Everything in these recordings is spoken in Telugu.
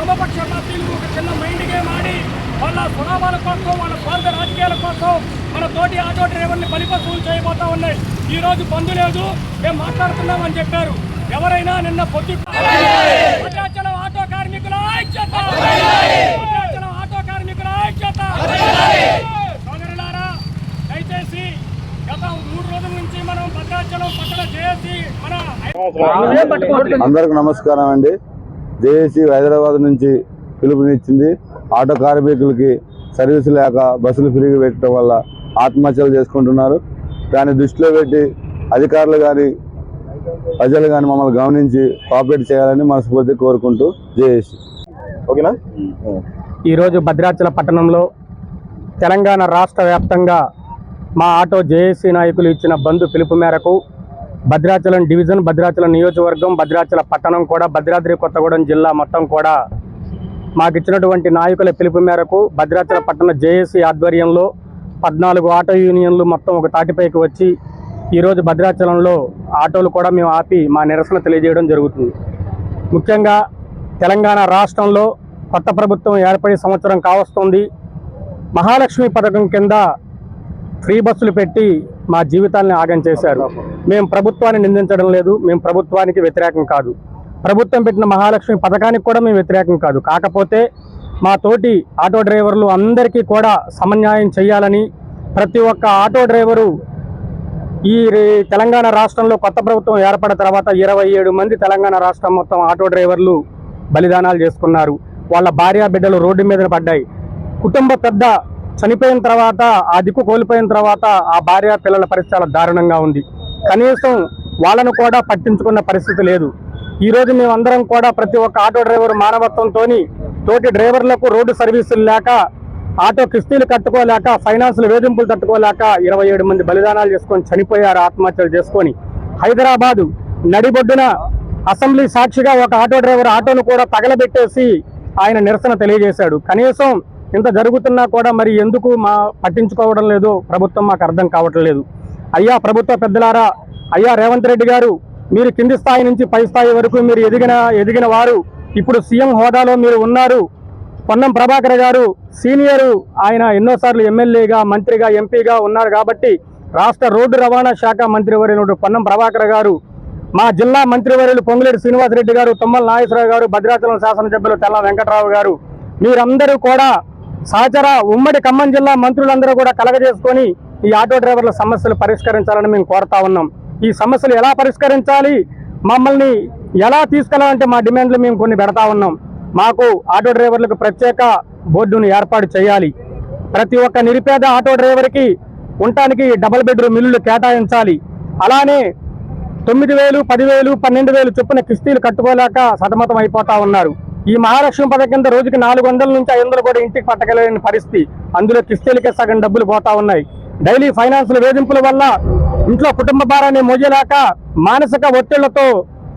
వామపక్ష పార్టీలు ఒక చిన్న మైండ్ గేమ్ ఆడి వాళ్ళ స్వలాభాల కోసం, వాళ్ళ స్వార్థ రాజకీయాల కోసం మన తోటి ఆటో డ్రైవర్ని బలిపశువులు చేయబోతా ఉన్నాయి. ఈ రోజు బంద్ లేదు, మేము మాట్లాడుతున్నామని చెప్పారు. ఎవరైనా నిన్న పొద్దు భద్రాచలం ఆటో కార్మికుల ఐక్యత, భద్రాచలం ఆటో కార్మికుల ఐక్యత. సోదరులారా, దయచేసి గత 3 రోజుల నుంచి మనం భద్రాచలం పట్టణ జేఏసీ అందరికి నమస్కారం అండి. జేఏసీ హైదరాబాద్ నుంచి పిలుపునిచ్చింది. ఆటో కార్మికులకి సర్వీసు లేక బస్సులు ఫ్రీగా పెట్టడం వల్ల ఆత్మహత్యలు చేసుకుంటున్నారు. దాన్ని దృష్టిలో పెట్టి అధికారులు కానీ ప్రజలు కానీ మమ్మల్ని గమనించి కోఆపరేట్ చేయాలని మనస్ఫూర్తిగా కోరుకుంటూ జేఏసీ. ఓకేనా? ఈరోజు భద్రాచల పట్టణంలో తెలంగాణ రాష్ట్ర వ్యాప్తంగా మా ఆటో జేఏసీ నాయకులు ఇచ్చిన బంద్ పిలుపు మేరకు భద్రాచలం డివిజన్, భద్రాచలం నియోజకవర్గం, భద్రాచల పట్టణం కూడా, భద్రాద్రి కొత్తగూడెం జిల్లా మొత్తం కూడా మాకు ఇచ్చినటువంటి నాయకుల పిలుపు మేరకు భద్రాచల పట్టణ జేఏసీ ఆధ్వర్యంలో 14 ఆటో యూనియన్లు మొత్తం ఒక తాటిపైకి వచ్చి ఈరోజు భద్రాచలంలో ఆటోలు కూడా మేము ఆపి మా నిరసన తెలియజేయడం జరుగుతుంది. ముఖ్యంగా తెలంగాణ రాష్ట్రంలో కొత్త ప్రభుత్వం ఏర్పడి సంవత్సరం కావస్తుంది. మహాలక్ష్మి పథకం కింద ఫ్రీ బస్సులు పెట్టి మా జీవితాన్ని ఆగం చేశారు. మేము ప్రభుత్వాన్ని నిందించడం లేదు, మేము ప్రభుత్వానికి వ్యతిరేకం కాదు. ప్రభుత్వం పెట్టిన మహాలక్ష్మి పథకానికి కూడా మేము వ్యతిరేకం కాదు. కాకపోతే మా తోటి ఆటో డ్రైవర్లు అందరికీ కూడా సమన్యాయం చేయాలని, ప్రతి ఒక్క ఆటో డ్రైవరు ఈ తెలంగాణ రాష్ట్రంలో కొత్త ప్రభుత్వం ఏర్పడిన తర్వాత 27 మంది తెలంగాణ రాష్ట్రం మొత్తం ఆటో డ్రైవర్లు బలిదానాలు చేసుకున్నారు. వాళ్ళ భార్య బిడ్డలు రోడ్డు మీద పడ్డాయి. కుటుంబ పెద్ద చనిపోయిన తర్వాత, ఆ దిక్కు కోల్పోయిన తర్వాత ఆ భార్య పిల్లల పరిస్థితి చాలా దారుణంగా ఉంది. కనీసం వాళ్ళను కూడా పట్టించుకున్న పరిస్థితి లేదు. ఈరోజు మేమందరం కూడా ప్రతి ఒక్క ఆటో డ్రైవర్ మానవత్వంతో తోటి డ్రైవర్లకు రోడ్డు సర్వీసులు లేక, ఆటో కిస్తీలు కట్టుకోలేక, ఫైనాన్సులు వేధింపులు తట్టుకోలేక 27 మంది బలిదానాలు చేసుకొని చనిపోయారు, ఆత్మహత్యలు చేసుకొని. హైదరాబాదు నడిబొడ్డున అసెంబ్లీ సాక్షిగా ఒక ఆటో డ్రైవర్ ఆటోను కూడా తగలబెట్టేసి ఆయన నిరసన తెలియజేశాడు. కనీసం ఇంత జరుగుతున్నా కూడా మరి ఎందుకు పట్టించుకోవడం లేదు ప్రభుత్వం, మాకు అర్థం కావటం లేదు. అయ్యా ప్రభుత్వ పెద్దలారా, అయ్యా రేవంత్ రెడ్డి గారు, మీరు కింది స్థాయి నుంచి పై స్థాయి వరకు మీరు ఎదిగిన వారు. ఇప్పుడు సీఎం హోదాలో మీరు ఉన్నారు. పొన్నం ప్రభాకర్ గారు సీనియరు, ఆయన ఎన్నోసార్లు ఎమ్మెల్యేగా, మంత్రిగా, ఎంపీగా ఉన్నారు. కాబట్టి రాష్ట్ర రోడ్డు రవాణా శాఖ మంత్రివర్యులు పొన్నం ప్రభాకర్ గారు, మా జిల్లా మంత్రివర్యులు పొంగులేటి శ్రీనివాసరెడ్డి గారు, తుమ్మల నాగేశ్వరరావు గారు, భద్రాచలం శాసనసభ్యులు తెల్ల వెంకటరావు గారు, మీరందరూ కూడా సహచర ఉమ్మడి ఖమ్మం జిల్లా మంత్రులందరూ కూడా కలగజేసుకొని ఈ ఆటో డ్రైవర్ల సమస్యలు పరిష్కరించాలని మేము కోరుతా ఉన్నాం. ఈ సమస్యలు ఎలా పరిష్కరించాలి, మమ్మల్ని ఎలా తీసుకెళ్లాలంటే మా డిమాండ్లు మేము కొన్ని పెడతా ఉన్నాం. మాకు ఆటో డ్రైవర్లకు ప్రత్యేక బోర్డును ఏర్పాటు చేయాలి. ప్రతి ఒక్క నిరుపేద ఆటో డ్రైవర్కి ఉండటానికి డబుల్ బెడ్రూమ్ ఇల్లులు కేటాయించాలి. అలానే 9,000, 10,000, 12,000 చొప్పున కిస్తీలు కట్టుకోలేక సతమతం అయిపోతా ఉన్నారు. ఈ మహాలక్ష్మి పథకం కింద రోజుకి 400 నుంచి 500 కూడా ఇంటికి పట్టగలేని పరిస్థితి. అందులో కిస్తీలకే సగం డబ్బులు పోతా ఉన్నాయి. డైలీ ఫైనాన్షియల్ వేధింపుల వల్ల ఇంట్లో కుటుంబ భారాన్ని మోయలేక మానసిక ఒత్తిళ్లతో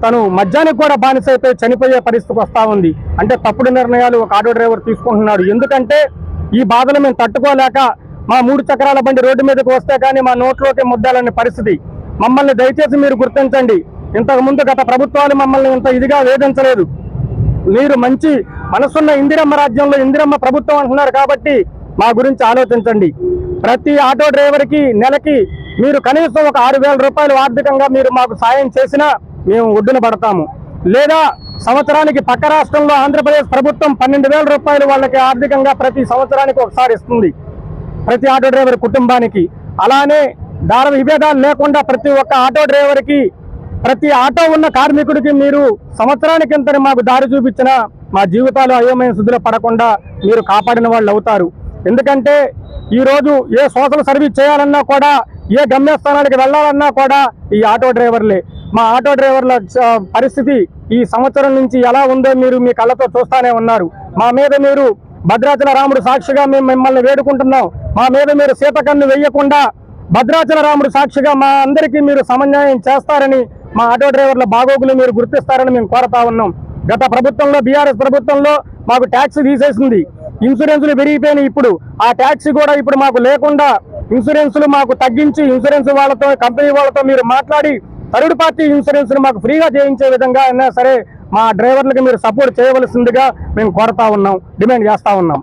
తను మద్యానికి కూడా బానిసైపోయి చనిపోయే పరిస్థితికి వస్తూ ఉంది. అంటే తప్పుడు నిర్ణయాలు ఒక ఆటో డ్రైవర్ తీసుకుంటున్నారు. ఎందుకంటే ఈ బాధలు మేము తట్టుకోలేక మా 3 చక్రాల బండి రోడ్డు మీదకి వస్తే కానీ మా నోట్లోకి ముద్దాలనే పరిస్థితి. మమ్మల్ని దయచేసి మీరు గుర్తించండి. ఇంతకుముందు గత ప్రభుత్వాలు మమ్మల్ని ఇంత ఇదిగా వేధించలేదు. మీరు మంచి మనసున్న ఇందిరమ్మ రాజ్యంలో ఇందిరమ్మ ప్రభుత్వం అంటున్నారు కాబట్టి మా గురించి ఆలోచించండి. ప్రతి ఆటో డ్రైవర్కి నెలకి మీరు కనీసం ఒక 6,000 రూపాయలు ఆర్థికంగా మీరు మాకు సాయం చేసినా మేము ఒడ్డున పడతాము. లేదా సంవత్సరానికి పక్క రాష్ట్రంలో ఆంధ్రప్రదేశ్ ప్రభుత్వం 12,000 రూపాయలు వాళ్ళకి ఆర్థికంగా ప్రతి సంవత్సరానికి ఒకసారి ఇస్తుంది ప్రతి ఆటో డ్రైవర్ కుటుంబానికి. అలానే దార విభేదాలు లేకుండా ప్రతి ఒక్క ఆటో డ్రైవర్కి, ప్రతి ఆటో ఉన్న కార్మికుడికి మీరు సంవత్సరానికి ఇంతని మాకు దారి చూపించినా మా జీవితాలు అయోమయ స్థితిలో పడకుండా మీరు కాపాడిన వాళ్ళు అవుతారు. ఎందుకంటే ఈరోజు ఏ సోషల్ సర్వీస్ చేయాలన్నా కూడా, ఏ గమ్యస్థానానికి వెళ్ళాలన్నా కూడా ఈ ఆటో డ్రైవర్లే. మా ఆటో డ్రైవర్ల పరిస్థితి ఈ సంవత్సరం నుంచి ఎలా ఉందో మీరు మీ కళ్ళతో చూస్తూనే ఉన్నారు. మా మీద మీరు భద్రాచల రాముడు సాక్షిగా మేము మిమ్మల్ని వేడుకుంటున్నాం. మా మీద మీరు సీతకన్ను వేయకుండా భద్రాచల రాముడు సాక్షిగా మా అందరికీ మీరు సమన్యాయం చేస్తారని, మా ఆటో డ్రైవర్ల బాగోగులు మీరు గుర్తిస్తారని మేము కోరుతా ఉన్నాం. గత ప్రభుత్వంలో, బీఆర్ఎస్ ప్రభుత్వంలో మాకు ట్యాక్స్ తీసేసింది. ఇన్సూరెన్సులు పెరిగిపోయినాయి. ఇప్పుడు ఆ ట్యాక్స్ కూడా ఇప్పుడు మాకు లేకుండా ఇన్సూరెన్సులు మాకు తగ్గించి, ఇన్సూరెన్స్ వాళ్ళతో, కంపెనీ వాళ్ళతో మీరు మాట్లాడి థర్డ్ పార్టీ ఇన్సూరెన్స్ మాకు ఫ్రీగా చేయించే విధంగా అయినా సరే మా డ్రైవర్లకి మీరు సపోర్ట్ చేయవలసిందిగా మేము కోరుతా ఉన్నాం, డిమాండ్ చేస్తూ ఉన్నాం.